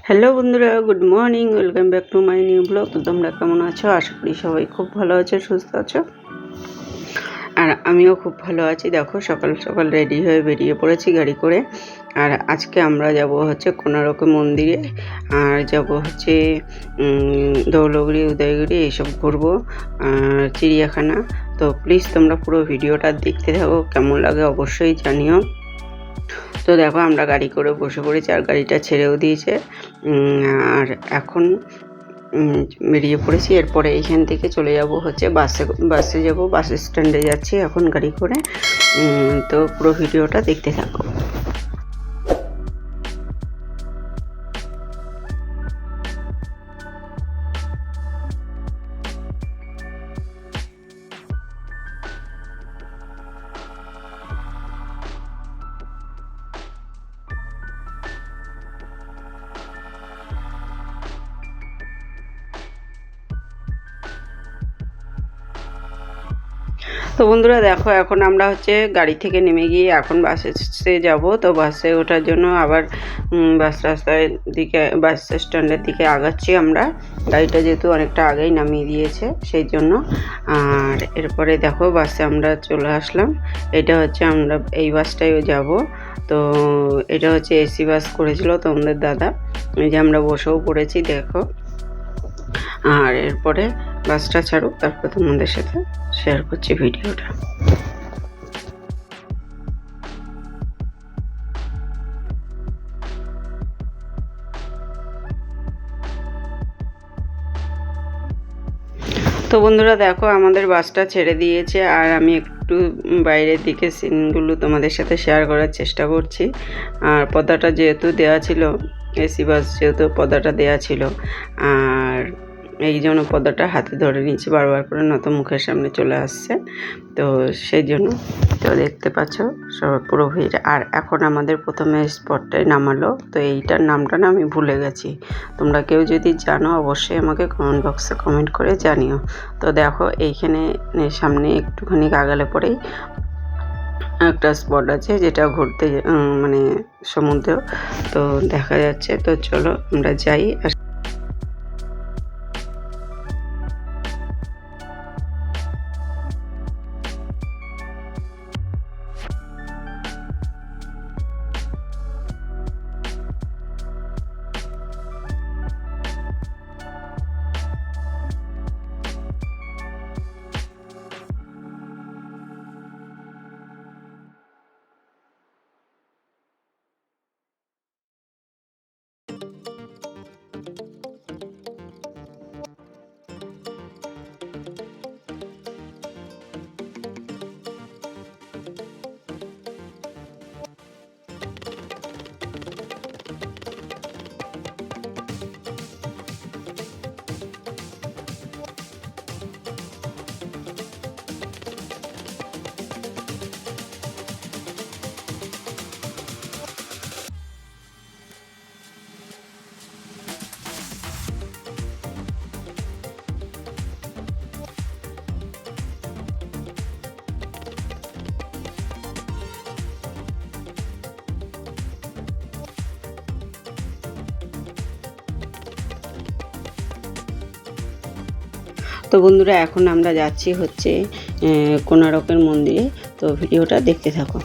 Hello বন্ধুরা, good morning. Welcome back to my new blog. তো তোমরা কেমন আছো? আশা করি সবাই খুব ভালো আছো, সুস্থ আছো। আর আমিও খুব ভালো আছি। দেখো, সকাল সকাল রেডি হয়ে বেরিয়ে পড়েছি গাড়ি করে। আর আজকে আমরা যাব হচ্ছে কোণার্ক মন্দিরে, আর যাব হচ্ছে ধৌলগিরি, উদয়গিরি এইসব ঘুরবো, আর চিড়িয়াখানা। তো প্লিজ তোমরা পুরো ভিডিওটা দেখতে থাকো, কেমন লাগে অবশ্যই জানিও। তো দেখো, আমরা গাড়ি করে বসে পড়েছি আর গাড়িটা ছেড়েও দিয়েছে। আর এখন বেরিয়ে পড়েছি। এরপরে এইখান থেকে চলে যাব হচ্ছে বাসে যাব, বাস স্ট্যান্ডে যাচ্ছি এখন গাড়ি করে। তো পুরো ভিডিওটা দেখতে থাকো। তো বন্ধুরা দেখো, এখন আমরা হচ্ছে গাড়ি থেকে নেমে গিয়ে এখন বাসে যাব। তো বাসে ওঠার জন্য আবার বাস স্ট্যান্ডের দিকে আগাচ্ছি আমরা। গাড়িটা যেহেতু অনেকটা আগেই নামিয়ে দিয়েছে সেই জন্য। আর এরপরে দেখো, বাসে আমরা চলে আসলাম। এটা হচ্ছে আমরা এই বাসটাইও যাব। তো এটা হচ্ছে এসি বাস করেছিল তোমাদের দাদা। এই যে আমরা বসেও পড়েছি দেখো। আর এরপরে বাসটা ছাড়ুক, তারপর তোমাদের সাথে শেয়ার করছি ভিডিওটা। তো বন্ধুরা দেখো, আমাদের বাসটা ছেড়ে দিয়েছে আর আমি একটু বাইরের দিকে সিনগুলো তোমাদের সাথে শেয়ার করার চেষ্টা করছি। আর পর্দাটা যেহেতু দেওয়া ছিল, এসি বাস যেহেতু পর্দাটা দেওয়া ছিল, আর এই জন্য পর্দাটা হাতে ধরে নিয়েছি বারবার করে, নত মুখের সামনে চলে আসছে। তো সেই জন্য তো দেখতে পাচ্ছ সব পুরো ভিড়। আর এখন আমাদের প্রথমে স্পটটায় নামালো। তো এইটার নামটা না আমি ভুলে গেছি। তোমরা কেউ যদি জানো অবশ্যই আমাকে কমেন্ট বক্সে কমেন্ট করে জানিও। তো দেখো, এইখানে সামনে একটুখানি আগালে পরেই একটা স্পট আছে যেটা ঘুরতে মানে সমুদ্র তো দেখা যাচ্ছে। তো চলো আমরা যাই। তো বন্ধুরা, এখন আমরা যাচ্ছি হচ্ছে কোণার্কের মন্দিরে। তো ভিডিওটা দেখতে থাকো।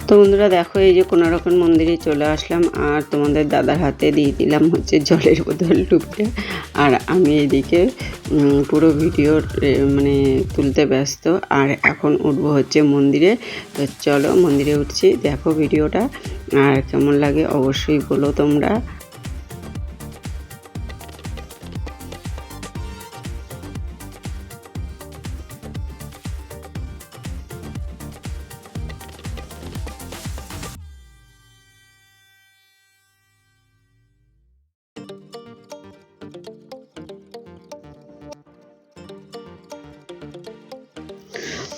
তো বন্ধুরা দেখো, এই যে কোণার্কের মন্দিরে চলে আসলাম আর তোমাদের দাদার হাতে দিয়ে দিলাম হচ্ছে জলের বোতল টুকটে। আর আমি এদিকে পুরো ভিডিও মানে তুলতে ব্যস্ত। আর এখন উঠবো হচ্ছে মন্দিরে। তো চলো মন্দিরে উঠছি, দেখো ভিডিওটা। আর কেমন লাগে অবশ্যই বলো তোমরা।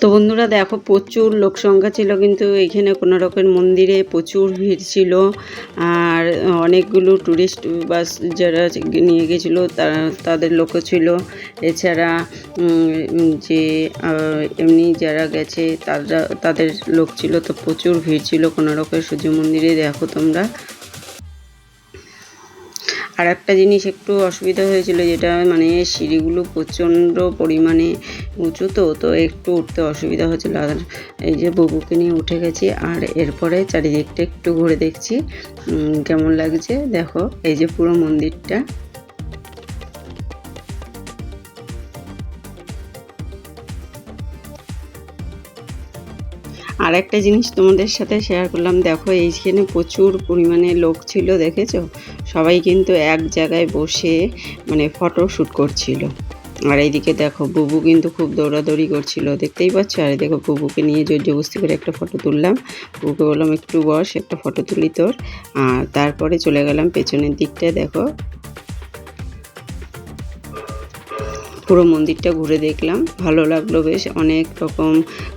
তো তো বন্ধুরা দেখো প্রচুর লোক সংখ্যা ছিল, কিন্তু এখানে কোনো রকম মন্দিরে প্রচুর ভিড় ছিল। আর অনেকগুলো ট্যুরিস্ট বাস যারা নিয়ে গেছিলো তাদের লোকও ছিল। এছাড়া যে এমনি যারা গেছে তাদের লোক ছিল। তো প্রচুর ভিড় ছিল কোনো রকম সূর্য মন্দিরে। দেখো তোমরা, আর একটা জিনিস একটু অসুবিধা হয়েছিল, যেটা মানে সিঁড়িগুলো প্রচণ্ড পরিমাণে উঁচু, তো একটু উঠতে অসুবিধা হচ্ছিলো। আর এই যে বুবুকে নিয়ে উঠে গেছি, আর এরপরে চারিদিকটা একটু ঘুরে দেখছি কেমন লাগছে। দেখো এই যে পুরো মন্দিরটা। আর একটা জিনিস তোমাদের সাথে শেয়ার করলাম, দেখো এইখানে প্রচুর পরিমাণে লোক ছিল, দেখেছো? সবাই কিন্তু এক জায়গায় বসে মানে ফটো শ্যুট করছিল। আর এইদিকে দেখো বুবু কিন্তু খুব দৌড়াদৌড়ি করছিল, দেখতেই পাচ্ছ। আর দেখো বুবুকে নিয়ে জোরজবস্তি করে একটা ফটো তুললাম। বুবুকে বললাম একটু বস, একটা ফটো তুলি তোর। আর তারপরে চলে গেলাম পেছনের দিকটায়। দেখো পুরো মন্দিরটা ঘুরে দেখলাম, ভালো লাগলো বেশ। অনেক রকম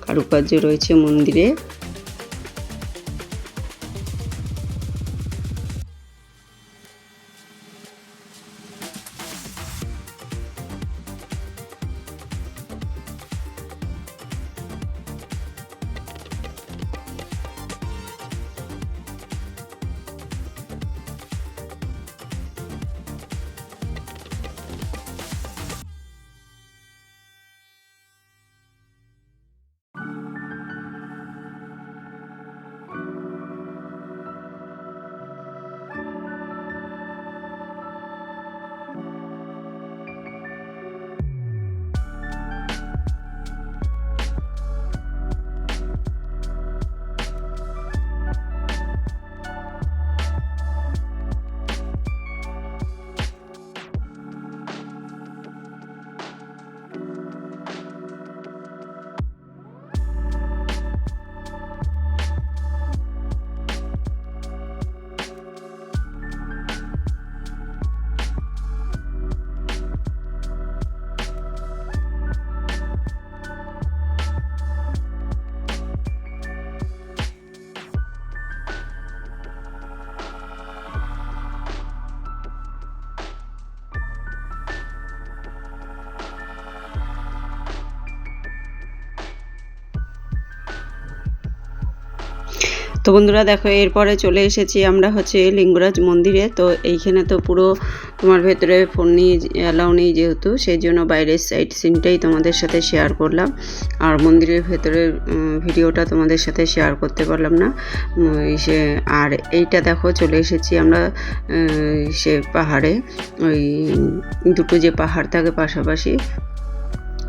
কারুকার্য রয়েছে মন্দিরে। তো বন্ধুরা দেখো, এরপরে চলে এসেছি আমরা হচ্ছে লিঙ্গরাজ মন্দিরে। তো এইখানে তো পুরো তোমার ভেতরে ফোন নিয়ে অ্যালাউ নেই, যেহেতু সেই জন্য বাইরের সাইড সিনটাই তোমাদের সাথে শেয়ার করলাম। আর মন্দিরের ভেতরের ভিডিওটা তোমাদের সাথে শেয়ার করতে পারলাম না। আর এইটা দেখো চলে এসেছি আমরা সে পাহাড়ে, ওই দুটো যে পাহাড় থাকে পাশাপাশি,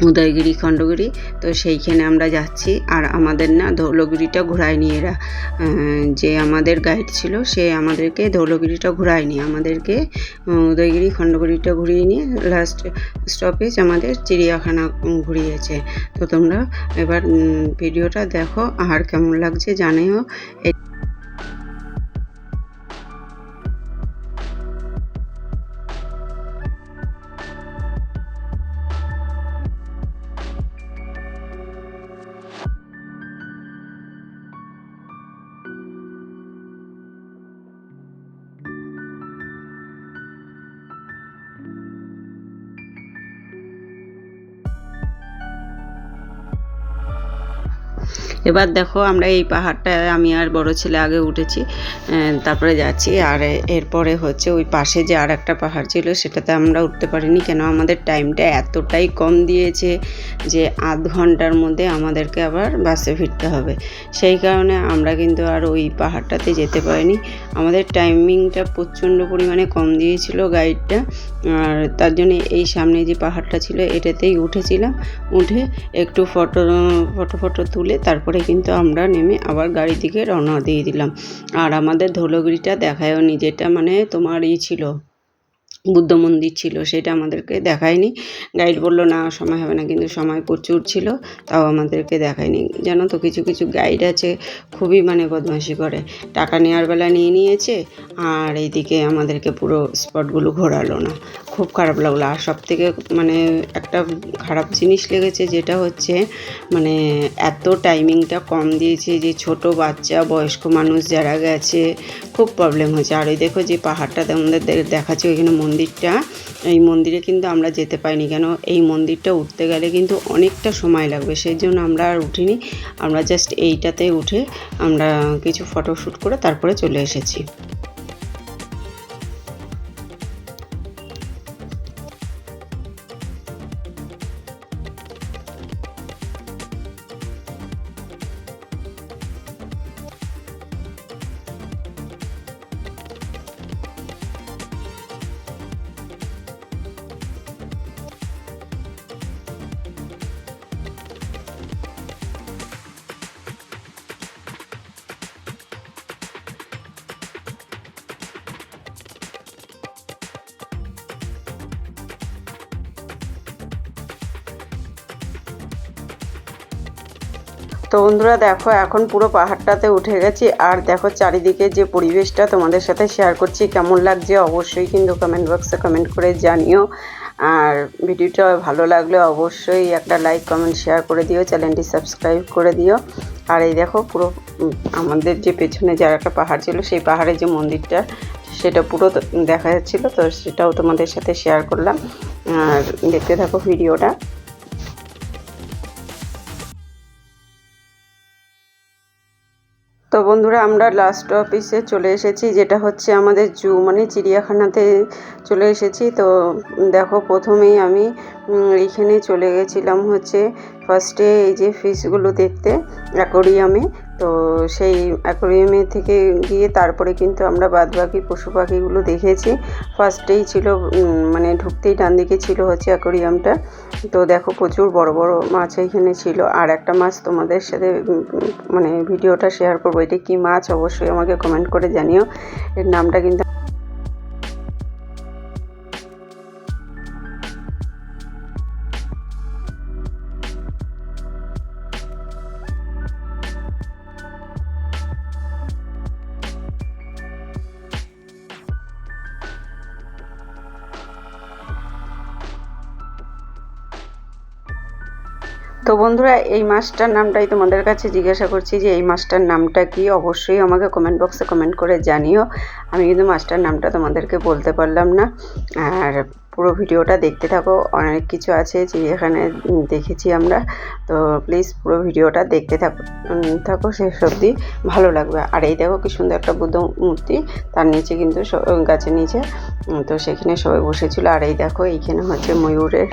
উদয়গিরি খণ্ডগিরি। তো সেইখানে আমরা যাচ্ছি। আর আমাদের না ধৌলগিরিটা ঘোরায়নি এরা, যে আমাদের গাইড ছিল সে আমাদেরকে ধৌলগিরিটা ঘোরায়নি, আমাদেরকে উদয়গিরি খণ্ডগিরিটা ঘুরিয়ে নিয়ে লাস্ট স্টপেজ আমাদের চিড়িয়াখানা ঘুরিয়েছে। তো তোমরা এবার ভিডিওটা দেখো, আর কেমন লাগছে জানিও। এবার দেখো আমরা এই পাহাড়টায় আমি আর বড় ছেলে আগে উঠেছি, তারপরে যাচ্ছি। আর এরপরে হচ্ছে ওই পাশে যে আর একটা পাহাড় ছিল সেটাতে আমরা উঠতে পারিনি, কেন আমাদের টাইমটা এতটাই কম দিয়েছে যে আধ ঘন্টার মধ্যে আমাদেরকে আবার বাসে ফিরতে হবে। সেই কারণে আমরা কিন্তু আর ওই পাহাড়টাতে যেতে পারিনি। আমাদের টাইমিংটা প্রচণ্ড পরিমাণে কম দিয়েছিল গাইডটা। আর তার জন্য এই সামনে যে পাহাড়টা ছিল এটাতেই উঠেছিলাম, উঠে একটু ফটো তুলে তারপরে কিন্তু আমরা নেমে আবার গাড়ি দিকে রওনা দিয়ে দিলাম। আর আমাদের ধৌলগিরিটা দেখায়ও নি, যেটা মানে তোমার ছিল বুদ্ধ মন্দির ছিল, সেটা আমাদেরকে দেখায়নি। গাইড বলল না সময় হবে না, কিন্তু সময় প্রচুর ছিল, তাও আমাদেরকে দেখায়নি। জানো তো কিছু কিছু গাইড আছে খুবই মানে বদমাইশি করে, টাকা নেওয়ার বেলা নিয়ে নিয়েছে আর এইদিকে আমাদেরকে পুরো স্পটগুলো ঘোরালো না। খুব খারাপ লাগলো। আর সব থেকে মানে একটা খারাপ জিনিস লেগেছে, যেটা হচ্ছে মানে এত টাইমিংটা কম দিয়েছে, যে ছোট বাচ্চা বয়স্ক মানুষ যারা গেছে খুব প্রবলেম হয়েছে। আর ওই দেখো যে পাহাড়টা আমাদের দেখাচ্ছে ওইখানে মন্দিরটা, এই মন্দিরে কিন্তু আমরা যেতে পাইনি, কেন এই মন্দিরটা উঠতে গেলে কিন্তু অনেকটা সময় লাগবে, সেই জন্য আমরা আর উঠিনি। আমরা জাস্ট এইটাতে উঠে আমরা কিছু ফটোশ্যুট করে তারপরে চলে এসেছি। তো বন্ধুরা দেখো এখন পুরো পাহাড়টাতে উঠে গেছি, আর দেখো চারিদিকে যে পরিবেশটা তোমাদের সাথে শেয়ার করছি, কেমন লাগছে অবশ্যই কিন্তু কমেন্ট বক্সে কমেন্ট করে জানিও। আর ভিডিওটা ভালো লাগলে অবশ্যই একটা লাইক কমেন্ট শেয়ার করে দিও, চ্যানেলটি সাবস্ক্রাইব করে দিও। আর এই দেখো পুরো আমাদের যে পেছনে যার একটা পাহাড় ছিল, সেই পাহাড়ের যে মন্দিরটা সেটা পুরো দেখা যাচ্ছিলো, তো সেটাও তোমাদের সাথে শেয়ার করলাম। আর দেখতে থাকো ভিডিওটা। তো বন্ধুরা আমরা লাস্ট অফিসে চলে এসেছি, যেটা হচ্ছে আমাদের জু মানে চিড়িয়াখানাতে চলে এসেছি। তো দেখো প্রথমেই আমি এইখানে চলে গেছিলাম হচ্ছে ফার্স্টে এই যে ফিশগুলো দেখতে অ্যাকোরিয়ামে। তো সেই অ্যাকোরিয়ামে থেকে গিয়ে তারপরে কিন্তু আমরা বাদবাকি পশু পাখিগুলো দেখেছি। ফার্স্টেই ছিল মানে ঢুকতেই ডান দিকে ছিল হচ্ছে অ্যাকোরিয়ামটা। তো দেখো প্রচুর বড় বড় মাছ এখানে ছিল। আর একটা মাছ তোমাদের সাথে মানে ভিডিওটা শেয়ার করবো, এটা কি মাছ অবশ্যই আমাকে কমেন্ট করে জানিও। এর নামটা কিন্তু তো বন্ধুরা এই মাছটার নামটাই তোমাদের কাছে জিজ্ঞাসা করছি, যে এই মাছটার নামটা কি, অবশ্যই আমাকে কমেন্ট বক্সে কমেন্ট করে জানিও। আমি কিন্তু মাছটার নামটা তোমাদেরকে বলতে পারলাম না। আর পুরো ভিডিওটা দেখতে থাকো, অনেক কিছু আছে চিড়িয়াখানায় দেখেছি আমরা। তো প্লিজ পুরো ভিডিওটা দেখতে থাকো শেষ অবধি, ভালো লাগবে। আর এই দেখো কি সুন্দর একটা বুদ্ধ মূর্তি, তার নিচে কিন্তু গাছের নিচে, তো সেখানে সবাই বসেছিল। আর এই দেখো এইখানে হচ্ছে ময়ূরের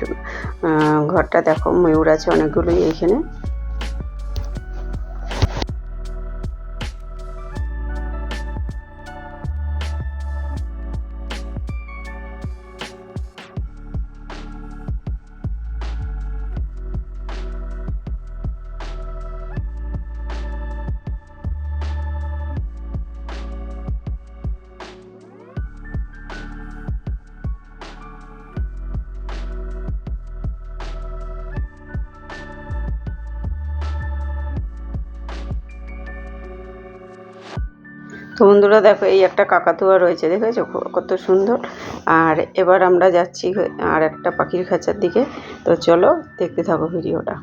ঘরটা, দেখো ময়ূর আছে অনেকগুলোই এইখানে। তো বন্ধুরা দেখো এই একটা কাকাতুয়া রয়েছে, দেখেছো কত সুন্দর। আর এবার আমরা যাচ্ছি আর একটা পাখির খাঁচার দিকে। তো চলো দেখতে থাকো ভিডিওটা।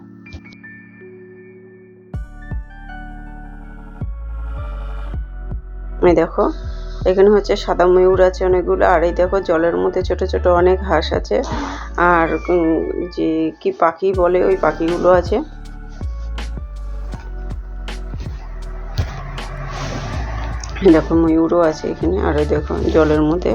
এই দেখো এখানে হচ্ছে সাদা ময়ূর আছে অনেকগুলো। আর এই দেখো জলের মধ্যে ছোট ছোট অনেক হাঁস আছে, আর যে কি পাখি বলে ওই পাখিগুলো আছে। দেখো ময়ূরও আছে এখানে। আর দেখো জলের মধ্যে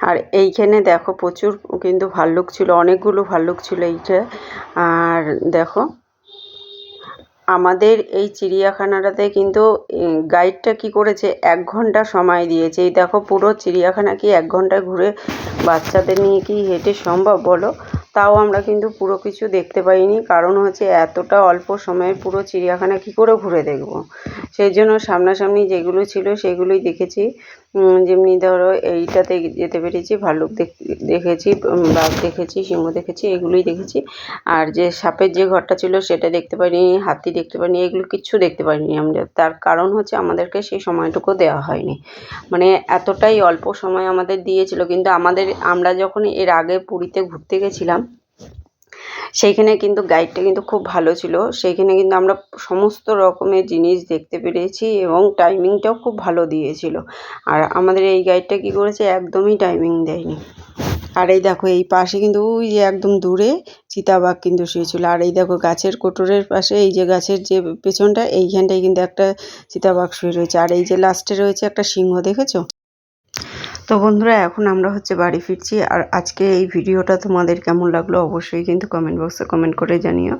আর এইখানে দেখো প্রচুর কিন্তু ভাল্লুক ছিল, অনেকগুলো ভাল্লুক ছিল এইটা। আর দেখো আমাদের এই চিড়িয়াখানাটাতে কিন্তু গাইডটা কি করেছে 1 ঘন্টা সময় দিয়েছে। এই দেখো পুরো চিড়িয়াখানা কি 1 ঘন্টায় ঘুরে বাচ্চাদের নিয়ে কি হেঁটে সম্ভব বলো? তাও আমরা কিন্তু পুরো কিছু দেখতে পাইনি, কারণ হচ্ছে এতটা অল্প সময়ে পুরো চিড়িয়াখানা কি করে ঘুরে দেখব। সেই জন্য সামনাসামনি যেগুলো ছিল সেগুলোই দেখেছি। যেমনি ধরো এইটাতে যেতে পেরেছি, ভাল্লুক দেখেছি, বাঘ দেখেছি, সিংহ দেখেছি, এগুলোই দেখেছি। আর যে সাপের যে ঘরটা ছিল সেটা দেখতে পাইনি, হাতি দেখতে পাইনি, এগুলো কিচ্ছু দেখতে পাইনি আমরা। তার কারণ হচ্ছে আমাদেরকে সেই সময়টুকু দেওয়া হয়নি, মানে এতটাই অল্প সময় আমাদের দিয়েছিল। কিন্তু আমরা যখন এর আগে পুরীতে ঘুরতে গেছিলাম সেইখানে কিন্তু গাইডটা কিন্তু খুব ভালো ছিল। সেইখানে কিন্তু আমরা সমস্ত রকমের জিনিস দেখতে পেরেছি এবং টাইমিংটাও খুব ভালো দিয়েছিল। আর আমাদের এই গাইডটা কী করেছে, একদমই টাইমিং দেয়নি। আর এই দেখো এই পাশে কিন্তু ওই যে একদম দূরে চিতাবাঘ কিন্তু শুয়েছিল। আর এই দেখো গাছের কোটরের পাশে, এই যে গাছের যে পেছনটা, এইখানটায় কিন্তু একটা চিতাবাঘ শুয়ে রয়েছে। আর এই যে লাস্টে রয়েছে একটা সিংহ, দেখেছো? তো বন্ধুরা, এখন আমরা হচ্ছে বাড়ি ফিরছি। আর আজকে এই ভিডিওটা তোমাদের কেমন লাগলো অবশ্যই কিন্তু কমেন্ট বক্সে কমেন্ট করে জানিও।